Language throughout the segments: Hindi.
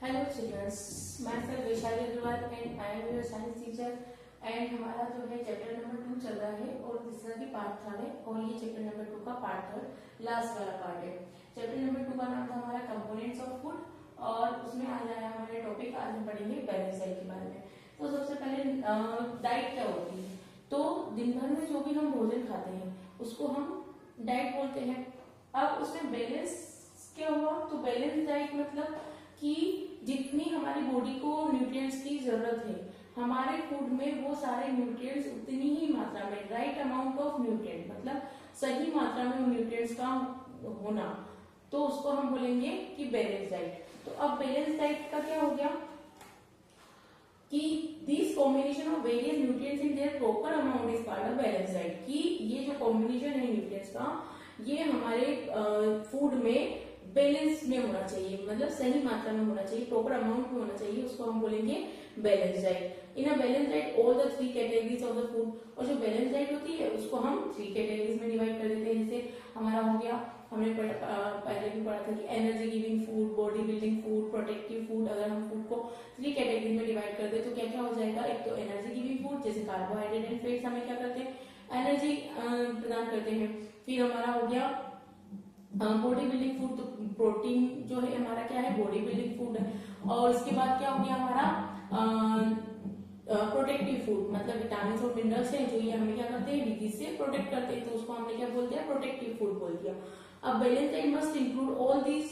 हेलो चिल्ड्रंस, मैं sir Vaishali Agrawal and I am your science teacher. And हमारा जो है चैप्टर नंबर 2 चल रहा है और तीसरा भी पार्ट 3 है और ये चैप्टर नंबर 2 का पार्ट 3 लास्ट वाला पार्ट है। चैप्टर नंबर 2 का नाम था हमारा कंपोनेंट्स ऑफ फूड और उसमें आज आया हमारे टॉपिक। आज हम पढ़ेंगे बैलेंस डाइट के बारे में। तो सबसे पहले डाइट क्या होती है। तो दिन भर में जो भी हम भोजन खाते हैं उसको हम डाइट बोलते हैं। अब उसमें बैलेंस क्या हुआ, तो बैलेंस डाइट मतलब कि जितनी हमारी बॉडी को न्यूट्रिएंट्स की जरूरत है हमारे फूड में वो सारे न्यूट्रिएंट्स उतनी ही मात्रा में, राइट अमाउंट ऑफ न्यूट्रिएंट मतलब सही मात्रा में न्यूट्रिएंट्स का होना, तो उसको हम बोलेंगे कि बैलेंस डाइट। तो अब बैलेंस डाइट का क्या हो गया कि this combination of various nutrients in their proper amount is called a balance diet. कि ये जो कॉम्बिनेशन है न्यूट्रिएंट्स का ये हमारे फूड में बैलेंस में होना चाहिए, मतलब सही मात्रा में होना चाहिए, प्रॉपर अमाउंट में होना चाहिए, उसको हम बोलेंगे balance diet. In a balance diet all the 3 categories of the food. और जो बैलेंस डाइट होती है उसको हम 3 कैटेगरीज में डिवाइड कर देते हैं। जैसे हमारा हो गया, हमने पहले भी पढ़ा था कि energy giving food, body building food, protective food. अगर हम फूड को 3 कैटेगरी में डिवाइड कर दे तो क्या क्या हो जाएगा। एक तो एनर्जी गिविंग फूड जैसे कार्बोहाइड्रेट एंड फैट्स हमें क्या करते हैं, एनर्जी प्रदान करते हैं। फिर हमारा हो गया बॉडी बिल्डिंग फूड, तो प्रोटीन जो है हमारा क्या है, बॉडी बिल्डिंग फूड है। और इसके बाद क्या हो गया हमारा प्रोटेक्टिव फूड, मतलब विटामिन और मिनरल्स हैं जो ये हमें क्या करते हैं, डिजीज से प्रोटेक्ट करते हैं, तो उसको हमने क्या बोल दिया, प्रोटेक्टिव फूड बोल दिया। अब balance diet must include all these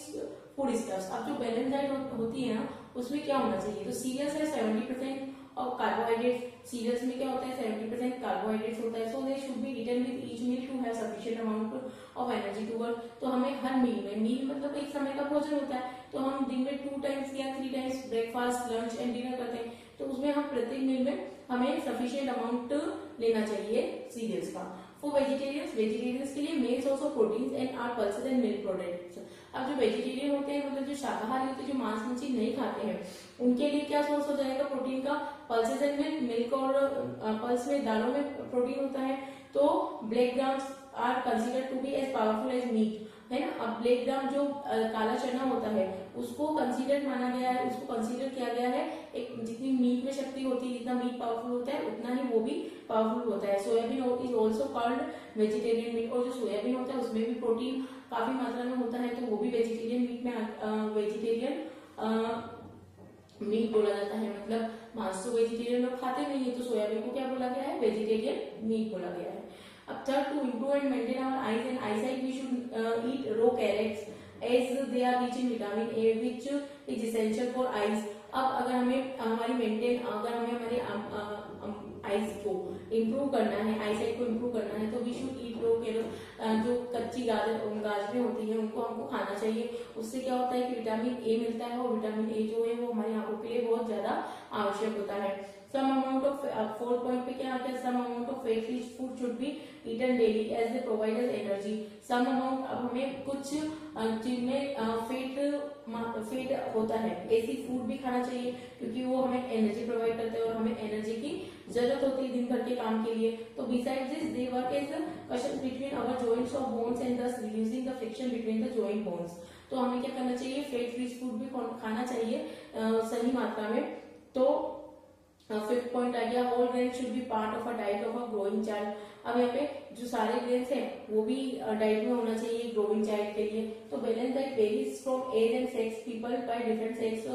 food stuffs. अब जो बैलेंस डाइट होती है ना उसमें क्या होना चाहिए, तो सीरियल्स है 70% और कार्बोहाइड्रेट। सीरियल्स में क्या होता है, 70% कार्बोहाइड्रेट्स होता है। So they should be eaten with each meal to have sufficient amount of energy to work. तो हमें हर मील में, मील मतलब एक समय का भोजन होता है, तो हम दिन में 2 टाइम्स या 3 times breakfast, lunch and dinner करते हैं, तो उसमें हम प्रत्येक मील में हमें सफिशिएंट अमाउंट लेना चाहिए सीरियल्स का। फॉर वेजिटेरियंस के लिए meals also proteins and are pulses and milk products. अब जो वेजिटेरियन होते हैं मतलब जो शाकाहारी होते हैं, जो मांस मछली नहीं खाते हैं, उनके लिए क्या सोर्स हो जाएगा प्रोटीन का, पल्सेस एंड मिल्क। मिल्क और पल्स में, दालों में प्रोटीन होता है। तो black grams are considered to be as powerful as meat, है ना। अब ब्लैक ग्राम जो काला चना होता है उसको कंसीडर माना गया है, उसको कंसीडर किया गया है एक, जितनी मीट में शक्ति होती है, जितना मीट पावरफुल होता है उतना ही वो भी पावरफुल होता है। Soybean is also called vegetarian meat, और जो सोयाबीन होता है उसमें भी प्रोटीन काफी मात्रा में होता है, तो वो भी वेजिटेरियन मीट में वेजिटेरियन मीट बोला जाता है। मतलब मांस तो वेजिटेरियन लोग खाते नहीं है, तो सोयाबीन को क्या बोला गया है, वेजिटेरियन मीट बोला गया है। अब third, to improve and maintain our eyes and eyesight we should eat raw carrots as they are rich in vitamin A which is essential for eyes। अब अगर हमें हमारी मेंटेन, अगर हमें हमारी आईज को इम्प्रूव करना है, आईसाइट को इम्प्रूव करना है, तो we should eat raw carrot. जो कच्ची गाजरें होती हैं उनको हमको खाना चाहिए। उससे क्या होता है कि विटामिन ए मिलता है, और विटामिन ए जो है वो हमारी आंखों के लिए बहुत ज्यादा आवश्यक होता है। सम अमाउंट ऑफ 4 पॉइंट पे क्या आता है, some amount of fat rich food should be eaten daily as they provide us energy. Some amount, अब हमें कुछ जिनमें फेट होता है ऐसी फूड भी खाना चाहिए, क्योंकि वो हमें एनर्जी प्रोवाइड करते हैं और हमें एनर्जी की जरूरत होती है दिन भर के काम के लिए। तो beside this they work as cushion between our joints of bones and thus reducing the friction between the joint bones. तो हमें क्या करना चाहिए, फेट रिच फूड भी खाना चाहिए सही मात्रा में। तो 5th पॉइंट आ गया, all grain should be part of a diet of a growing child. अब यहाँ पे जो सारे ग्रेन्स हैं वो भी डाइट में होना चाहिए ग्रोइंग चाइल्ड के लिए। तो balance diet varies from age and sex people by different sex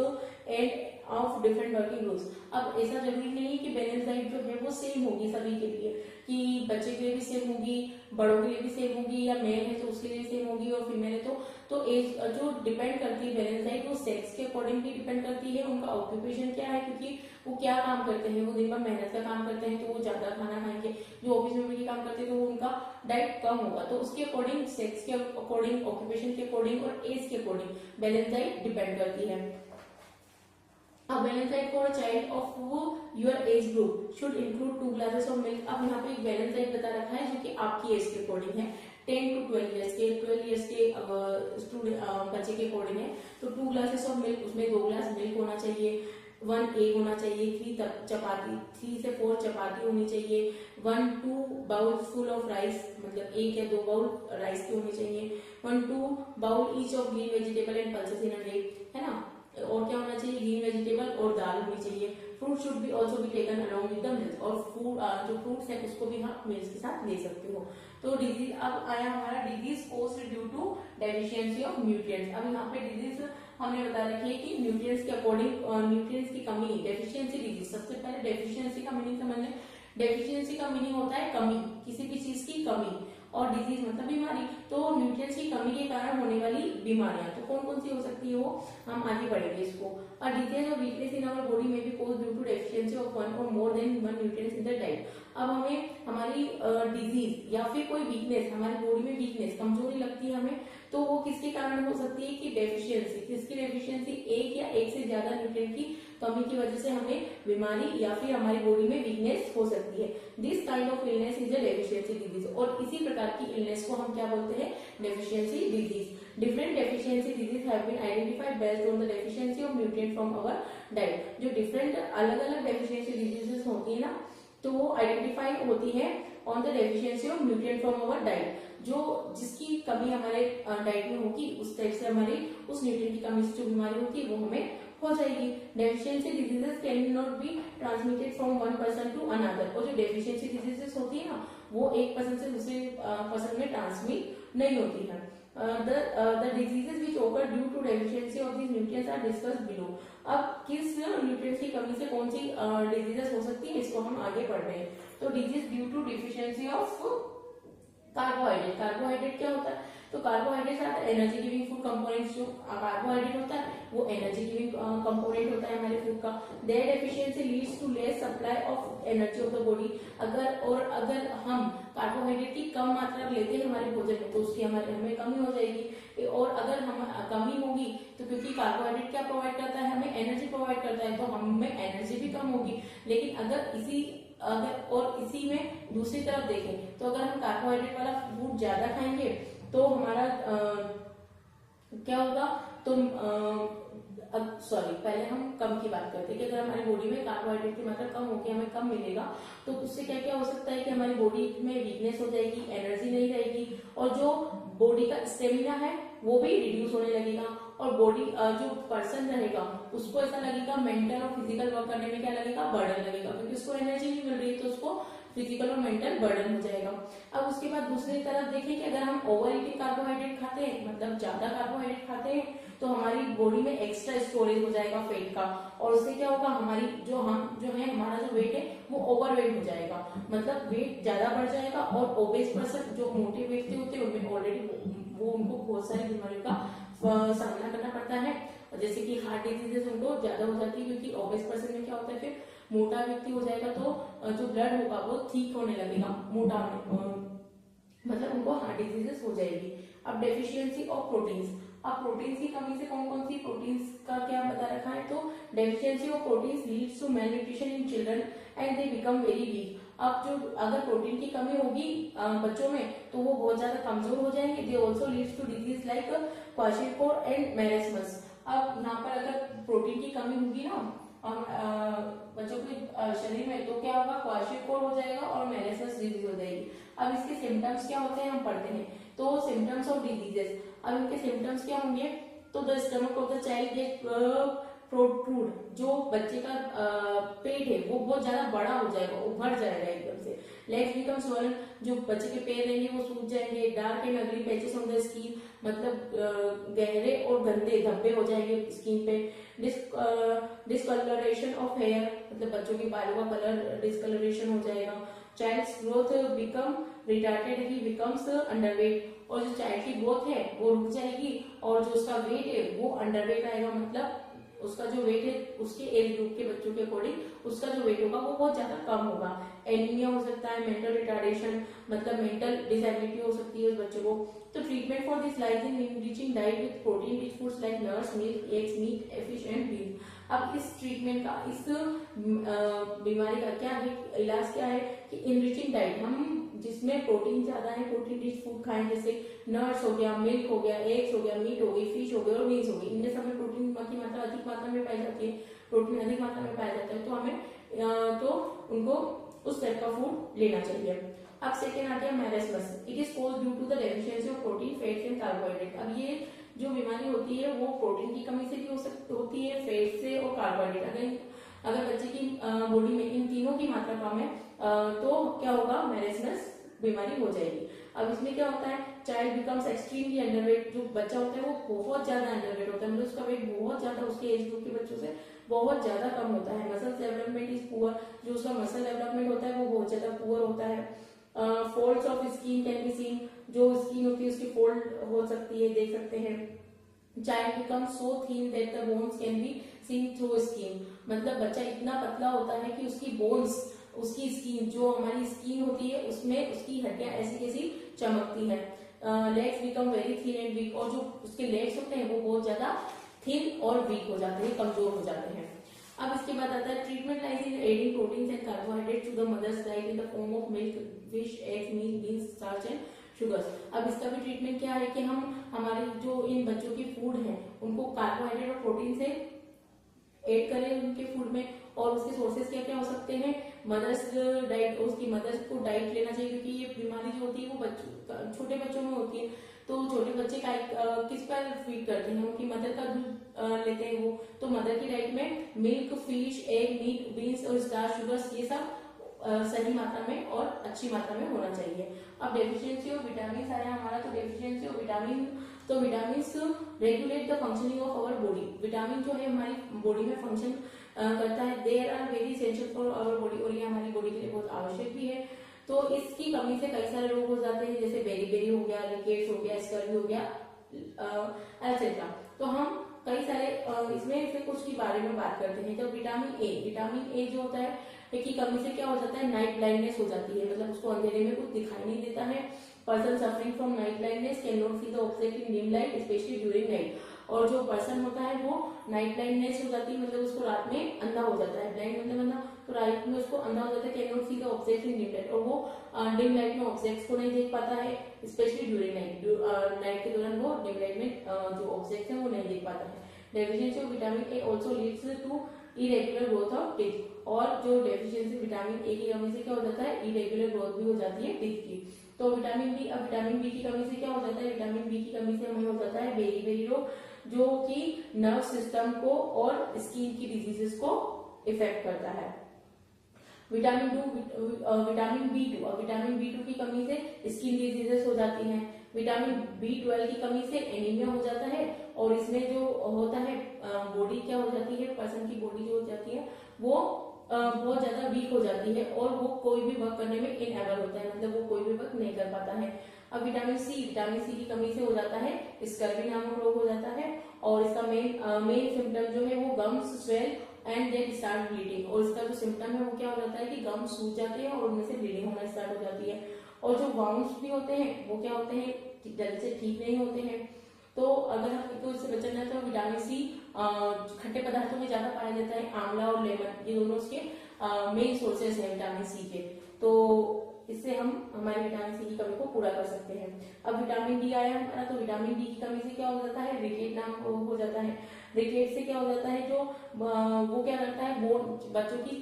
and of different working rules. अब ऐसा जरूरी नहीं है कि बैलेंस डाइट जो है वो सेम होगी सभी के लिए, कि बच्चे के लिए भी सेम होगी, बड़ों के लिए भी सेम होगी, या मेल है तो उसके लिए सेम होगी और फीमेल है तो एज जो डिपेंड करती है बैलेंस डाइट वो सेक्स के अकॉर्डिंग भी डिपेंड करती है, उनका ऑक्यूपेशन क्या है, क्योंकि वो क्या काम करते हैं, वो दिन भर मेहनत का काम करते हैं तो वो ज्यादा खाना खाएंगे, जो ऑफिस में भी काम करते हैं तो वो उनका डाइट कम होगा। तो उसके अकॉर्डिंग, सेक्स के अकॉर्डिंग, ऑक्यूपेशन के अकॉर्डिंग और एज के अकॉर्डिंग बैलेंस डाइट डिपेंड करती है। A balanced diet for a child of your age group should include 2 glasses of milk। अब यहाँ पे एक बैलेंस डाइट बता रखा है जो कि आपकी एज के अकॉर्डिंग है, 10 to 12 ईयर्स के, 12 ईयर्स के बच्चे के अकॉर्डिंग है। तो 2 ग्लासेस ऑफ मिल्क, उसमें 2 ग्लास मिल्क होना चाहिए, 1 एग होना चाहिए, 3 से 4 चपाती होनी चाहिए, 1-2 बाउल फुल ऑफ राइस, मतलब 1 या 2 बाउल राइस के होने चाहिए, 1-2 bowl each of green vegetable and pulses in a day, है ना। और क्या होना चाहिए, ग्रीन वेजिटेबल और दाल होनी चाहिए। Fruit should be also be taken along with the milk, और फूड जो फ्रूट्स है उसको भी हम मिल्क के साथ ले सकते हो। तो डिजीज अब आया हमारा disease caused due to deficiency of nutrients. अब यहाँ पे डिजीज हमने बता रखी है कि न्यूट्रिएंट्स के अकॉर्डिंग न्यूट्रिएंट्स की कमी, डेफिशिएंसी डिजीज। सबसे पहले डेफिशिएंसी का मीनिंग समझ लें। डेफिशिएंसी का मीनिंग होता है कमी, किसी भी चीज की कमी, और डिजीज मतलब बीमारी। तो न्यूट्रिएंट्स की कमी के कारण होने वाली बीमारियां तो कौन कौन सी हो सकती है वो हम आगे बढ़ेंगे इसको। और डिजीज और वीकनेस इन आवर बॉडी में भी cause due to deficiency of one or more than one nutrients in the diet. अब हमें हमारी डिजीज या फिर कोई वीकनेस, हमारी बॉडी में वीकनेस, कमजोरी लगती है हमें, तो वो किसके कारण हो सकती है कि डेफिशिएंसी, किसकी डेफिशिएंसी, एक या एक से ज्यादा न्यूट्रिएंट की कमी की वजह से हमें बीमारी या फिर हमारी बॉडी में वीकनेस हो सकती है। This kind of illness is a deficiency disease, और इसी प्रकार की इलनेस को हम क्या बोलते हैं, deficiency disease. Different deficiency disease have been identified based on the deficiency of nutrient from our diet. जो डिफरेंट अलग अलग डेफिशिएंसी डिजीजेस होती है ना, तो वो आइडेंटिफाई होती है on the deficiency of nutrient from our diet. जो जिसकी कमी हमारे डाइट में होगी उस टाइप से हमारी उस न्यूट्रिएंट की कमी से जो बीमारी होती है वो हमें हो जाएगी। Deficiency diseases can not be transmitted from one person to another, और जो डेफिशिएंसी डिजीजेस होती है ना वो एक पर्सन से दूसरे पर्सन में ट्रांसमिट नहीं होती है। The diseases which occur due to deficiency of these nutrients are discussed below। अब किस न्यूट्रिएंट्स की कमी से कौन सी डिजीजेस हो सकती है इसको हम आगे पढ़ रहे हैं। तो disease due to deficiency of carbohydrate. Carbohydrate क्या होता है, तो carbohydrate energy giving food components. जो कार्बोहाइड्रेट होता है वो एनर्जी गिविंग कंपोनेंट होता है हमारे फूड का। Their deficiency leads to less supply of energy of the body. अगर हम कार्बोहाइड्रेट की कम मात्रा लेते हैं हमारे भोजन में तो उसकी हमें कमी हो जाएगी, और अगर हम कमी होगी तो क्योंकि कार्बोहाइड्रेट क्या प्रोवाइड करता है, हमें एनर्जी प्रोवाइड करता है, तो हमें एनर्जी भी कम होगी। लेकिन अगर इसी में दूसरी तरफ देखें तो अगर हम कार्बोहाइड्रेट वाला फूड ज्यादा खाएंगे तो हमारा क्या होगा, तो पहले हम कम की बात करते हैं कि अगर हमारी बॉडी में कार्बोहाइड्रेट की मात्रा कम होगी, हमें कम मिलेगा, तो उससे क्या क्या हो सकता है कि हमारी बॉडी में वीकनेस हो जाएगी, एनर्जी नहीं रहेगी, और जो बॉडी का स्टेमिना है वो भी रिड्यूस होने लगेगा, और बॉडी जो पर्सन रहेगा उसको ऐसा लगेगा मेंटल और फिजिकल वर्क करने में क्या लगेगा, बर्डन लगेगा, क्योंकि उसको एनर्जी नहीं मिल रही तो उसको फिजिकल और मेंटल बर्डन हो जाएगा। अब उसके बाद दूसरी तरफ देखें कि अगर हम ओवर ईटिंग कार्बोहाइड्रेट खाते हैं, मतलब ज्यादा कार्बोहाइड्रेट खाते हैं, तो हमारी बॉडी में एक्स्ट्रा स्टोरेज हो जाएगा फैट का, और उससे क्या होगा, हमारी हमारा जो वेट है वो ओवर वेट हो जाएगा, मतलब वेट ज्यादा बढ़ जाएगा। और ओबेस पर्सन जो मोटे व्यक्ति होते हैं उनमें ऑलरेडी उनको बहुत सारी बीमारियों का सामना करना पड़ता है, जैसे कि हार्ट डिजीजेस उनको ज्यादा हो जाती है, क्योंकि ओबेस पर्सन में क्या होता है, फिर मोटा व्यक्ति हो जाएगा तो जो ब्लड होगा वो ठीक होने लगेगा, मोटा मतलब उनको हार्ट डिजीजेस हो जाएगी। अब डेफिशिएंसी ऑफ प्रोटीन्स। अब प्रोटीन्स की कमी से कौन कौन सी प्रोटीन्स का क्या बता रखा है, तो deficiency of proteins leads to malnutrition in children and they become very weak. अब जो अगर प्रोटीन की कमी होगी बच्चों में तो वो बहुत ज्यादा कमजोर हो जाएंगे। They also leads to disease like kwashiorkor and marasmus. अब यहाँ पर अगर प्रोटीन की कमी होगी ना बच्चों के शरीर में, तो क्या होगा, क्वाशियोकोर हो जाएगा और मेरेस्मस डिजीज हो जाएगी। अब इसके सिम्टम्स क्या होते हैं हम पढ़ते हैं, तो सिम्टम्स ऑफ डिजीजेस। अब इनके सिम्टम्स क्या होंगे, तो the stomach of the child gate protrude, जो बच्चे का पेट है वो बहुत ज्यादा बड़ा हो जाएगा, उभर जाएगा एकदम से। लेग्स बिकम स्वोलन, जो बच्चे के पैर रहेंगे वो सूख जाएंगे। डार्क एंड अगली पैचेस ऑन द स्किन, मतलब गहरे और गंदे धब्बे हो जाएंगे स्किन पे। डिस्कलरेशन ऑफ हेयर, मतलब बच्चों के बालों का कलर डिस्कलरेशन हो जाएगा। Child's growth become retarded, he becomes underweight, और जो चाइल्ड की ग्रोथ है वो रुक जाएगी, और जो उसका वेट है वो अंडरवेट आएगा, मतलब उसका जो वेट है उसके एज ग्रुप के बच्चों के अकॉर्डिंग उसका जो वेट होगा वो बहुत ज्यादा कम होगा। एनीमिया हो सकता है, मेंटल रिटार्डेशन, मतलब मेंटल डिसेबिलिटी हो सकती है उस बच्चे को। तो treatment for this lies in enriching diet with protein rich foods like nuts, milk, eggs, meat, fish and beans. अब इस ट्रीटमेंट का, इस बीमारी का क्या है, इलाज क्या है कि इनरिचिंग डाइट, हम जिसमें प्रोटीन ज्यादा है, प्रोटीन रिच फूड खाएं, जैसे नट्स हो गया, मिल्क हो गया, एग्स हो गया, मीट हो गई, फिश हो गई और बीन्स हो गई। इनमें सब में प्रोटीन की मात्रा अधिक मात्रा में पाई जाती है, प्रोटीन अधिक मात्रा में पाया जाता है, तो हमें तो उनको उस टाइप का फूड लेना चाहिए। अब सेकेंड आ गया marasmus. It is caused due to the deficiency of protein, fats and carbohydrate. अब ये जो बीमारी होती होती है वो प्रोटीन की कमी से भी होती है, फैट से और कार्बोहाइड्रेट। अगर बच्चे की बॉडी में इन तीनों की मात्रा कम है तो क्या होगा, मैरेसमस बीमारी हो जाएगी। अब इसमें क्या होता है, चाइल्ड बिकम्स एक्सट्रीमली अंडरवेट। जो बच्चा होता है वो बहुत ज्यादा अंडरवेट होता है, मतलब उसका वेट बहुत ज्यादा उसके एज ग्रुप के बच्चों से बहुत ज्यादा कम होता है। मसल डेवलपमेंट इज पुअर, जो उसका मसल डेवलपमेंट होता है वो बहुत ज्यादा पुअर होता है। Folds of skin can be seen, जो स्किन होती है उसकी फोल्ड हो सकती है, देख सकते हैं। Child become so thin that the bones can be seen through skin, मतलब बच्चा इतना पतला होता है कि उसकी बोन्स, उसकी स्किन, जो हमारी स्किन होती है उसमें उसकी हड्डियां ऐसी कैसी चमकती है। Legs become very thin and weak, और जो उसके लेग्स होते हैं वो बहुत ज्यादा थिन और वीक हो जाते हैं, कमजोर हो जाते हैं। अब इसके बाद आता है treatment lies in adding proteins and carbohydrate to the mother's diet in the form of milk, fish, egg, meat, beans, starch and sugars. अब इसका भी ट्रीटमेंट क्या है कि हम हमारे जो इन बच्चों की फूड है उनको कार्बोहाइड्रेट और प्रोटीन से ऐड करें उनके फूड में। और उसके सोर्सेज क्या क्या हो सकते हैं, मदर्स डाइट, उसकी मदर्स को डाइट लेना चाहिए, क्योंकि ये बीमारी जो होती है वो बच्चों, छोटे बच्चों में होती है। तो छोटे बच्चे का किस पर फीड करते हैं, उनकी मदर का दूध लेते हैं वो, तो मदर की डाइट में milk, fish, egg, meat, beans और स्टार्च, शुगर्स, ये सब सही मात्रा में और अच्छी मात्रा में होना चाहिए। अब डेफिशिएंसी ऑफ विटामिन आया हमारा, तो डेफिशिएंसी ऑफ विटामिन, तो vitamin regulate the functioning of our body. Vitamin जो है हमारी बॉडी में फंक्शन करता है, there are very essential for our body, और ये हमारी बॉडी के लिए बहुत आवश्यक भी है। तो इसकी कमी से कई सारे रोग हो जाते हैं, जैसे बेरी हो गया, रिकेट्स हो गया, स्कर्वी हो गया, एटसेट्रा। तो हम कई सारे इसमें से कुछ के बारे में बात करते हैं। तो विटामिन ए जो होता है की कमी से क्या हो जाता है, नाइट ब्लाइंडनेस हो जाती है, मतलब उसको अंधेरे में कुछ दिखाई नहीं देता है। Person suffering from night blindness can not see the object in dim light specially during night. और जो पर्सन होता है वो नाइट ब्लाइंडनेस हो जाती है, मतलब उसको रात में अंधा हो जाता है, ब्लाइंड मतलब अंधा, तो रात में उसको अंधा हो जाता है, can not see the object in dim light, और वो डिम लाइट में ऑब्जेक्ट्स को नहीं देख पाता है, स्पेशली ड्यूरिंग नाइट, नाइट के दौरान वो डिम लाइट में जो ऑब्जेक्ट है वो नहीं देख पाता है। Deficiency of vitamin A also leads to irregular growth of teeth, और जो डेफिशिएंसी विटामिन ए की कमी से क्या हो जाता है, इरेगुलर ग्रोथ भी हो जाती है टीथ की। तो विटामिन बी, अब विटामिन बी की कमी से क्या हो जाता है, विटामिन बी की कमी से हमें हो जाता है बेरी रोग, जो कि नर्व सिस्टम को और स्किन की डिजीजेस को इफेक्ट करता है। विटामिन बी टू की कमी से स्किन डिजीजेस हो जाती हैं। विटामिन B12 की कमी से एनीमिया हो जाता है, और इसमें जो होता है बॉडी क्या हो जाती है, पर्सन की बॉडी जो हो जाती है वो बहुत ज्यादा वीक हो जाती है, और वो कोई भी वर्क करने में इनएबल होता है, मतलब वो कोई भी वर्क नहीं कर पाता है। अब विटामिन सी की कमी से हो जाता है स्कर्वी नामक रोग हो जाता है, और इसका मेन सिम्टम जो है वो gums swell and then start bleeding, और इसका जो सिम्टम है वो क्या हो जाता है कि गम्स सूज जाते हैं और उनमें से ब्लीडिंग होना स्टार्ट हो जाती है। और जो वाउंड्स भी होते हैं वो क्या होते हैं, जल्दी से ठीक नहीं होते हैं। तो अगर हमको इससे बचना है तो विटामिन सी खट्टे पदार्थों में ज्यादा पाया जाता है, आंवला और लेमन, ये दोनों उसके मेन सोर्सेस हैं विटामिन सी के। तो इससे हम हमारे विटामिन सी की कमी को पूरा कर सकते हैं। अब विटामिन डी आया हमारा, तो विटामिन डी की कमी से क्या हो जाता है, रिकेट नाम हो जाता है। रिकेट से क्या हो जाता है, जो वो क्या करता है, बोन, बच्चों की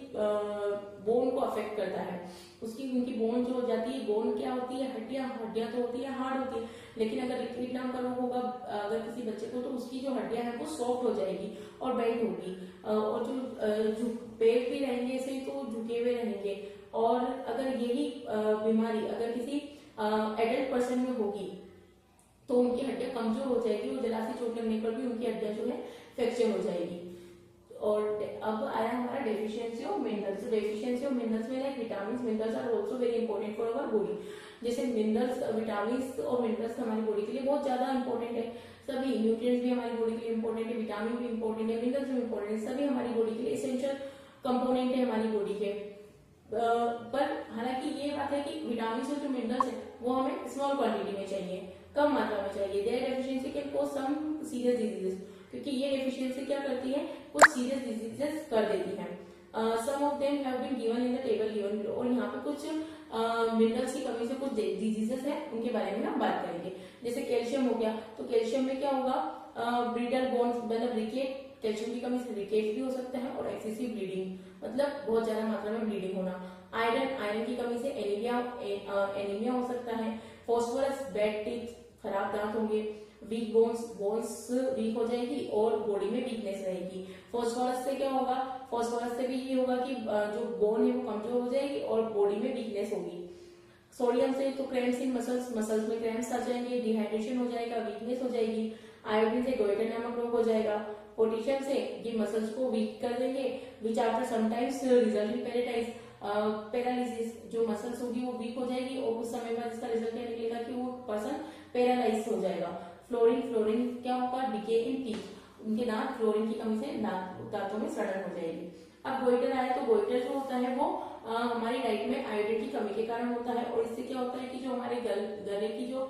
बोन को अफेक्ट करता है, उनकी बोन जो हो जाती है, बोन क्या होती है, हड्डियां तो होती है, हार्ड होती है, लेकिन अगर रिकेट नाम का रोग होगा अगर किसी बच्चे को, तो उसकी जो हड्डियां हैं वो सॉफ्ट हो जाएगी और बेंड होगी, और जो पेट भी रहेंगे ऐसे तो झुके हुए रहेंगे। और अगर यही बीमारी अगर किसी एडल्ट पर्सन में होगी तो उनकी हड्डियां कमजोर हो जाएगी, और जरा सी चोट लगने पर भी उनकी हड्डियां जो है फ्रैक्चर हो जाएगी। और अब आया हमारा डेफिशिएंसी ऑफ मिनरल्स। तो डेफिशिएंसी ऑफ मिनरल्स में like vitamins, minerals are also very important for our body. जैसे मिनरल्स, विटामिन्स और मिनरल्स हमारी बॉडी के लिए बहुत ज्यादा इंपॉर्टेंट है। सभी न्यूट्रिएंट्स भी हमारी बॉडी के लिए इंपॉर्टेंट है, विटामिन भी इंपॉर्टेंट है, मिनरल्स भी इंपॉर्टेंट है, सभी हमारी बॉडी के लिए एसेंशियल कंपोनेंट है हमारी बॉडी के। पर हालांकि ये बात है कि विटामिन और जो मिनरल्स है वो हमें स्मॉल क्वांटिटी में चाहिए, कम मात्रा में चाहिए। Their deficiency can cause some serious diseases, क्योंकि ये डेफिशिएंसी क्या करती है, कुछ सीरियस डिजीजेस कर देती है। Some of them have been given in the table given below, और यहाँ पे कुछ मिनरल्स की कमी से कुछ डिजीजेस है उनके बारे में हम बात करेंगे। जैसे कैल्शियम हो गया, तो कैल्शियम में क्या होगा, ब्रिडल बोन्स मतलब रिकेट, कैल्शियम की कमी से रिकेट भी हो सकता है, और एक्सेसिव ब्लीडिंग मतलब बहुत ज्यादा मात्रा में ब्लीडिंग होना। आयरन की कमी से एनीमिया हो सकता है। फॉस्फोरस, बैड टीथ, खराब दांत होंगे। वीक बोन्स वीक हो जाएगी और बॉडी में वीकनेस रहेगी। फॉस्फोरस से क्या होगा, फॉस्फोरस से भी ये होगा कि जो बोन है वो कमजोर हो जाएगी और बॉडी में वीकनेस होगी। सोडियम से तो क्रैम्प्स इन मसल्स में क्रैम्प्स आ जाएंगे, डिहाइड्रेशन हो जाएगा, वीकनेस हो जाएगी। आयोडीन से गोइटर नामक रोग हो जाएगा। पोटेशियम से ये मसल्स को वीक कर देंगे, which after sometimes result in paralysis. जो मसल्स होगी वो वीक हो जाएगी और कुछ समय बाद इसका रिजल्ट क्या निकलेगा कि वो पर्सन पैरालाइज हो जाएगा। फ्लोरीन क्या होगा, डिके इन टीथ, उनके दांत फ्लोरीन की कमी से दांतों में सड़न हो जाएगी। अब गोइटर आया तो गोइटर जो होता है वो हमारी डाइट में आयोडीन की कमी के कारण होता है और इससे क्या होता है कि जो हमारे गले की जो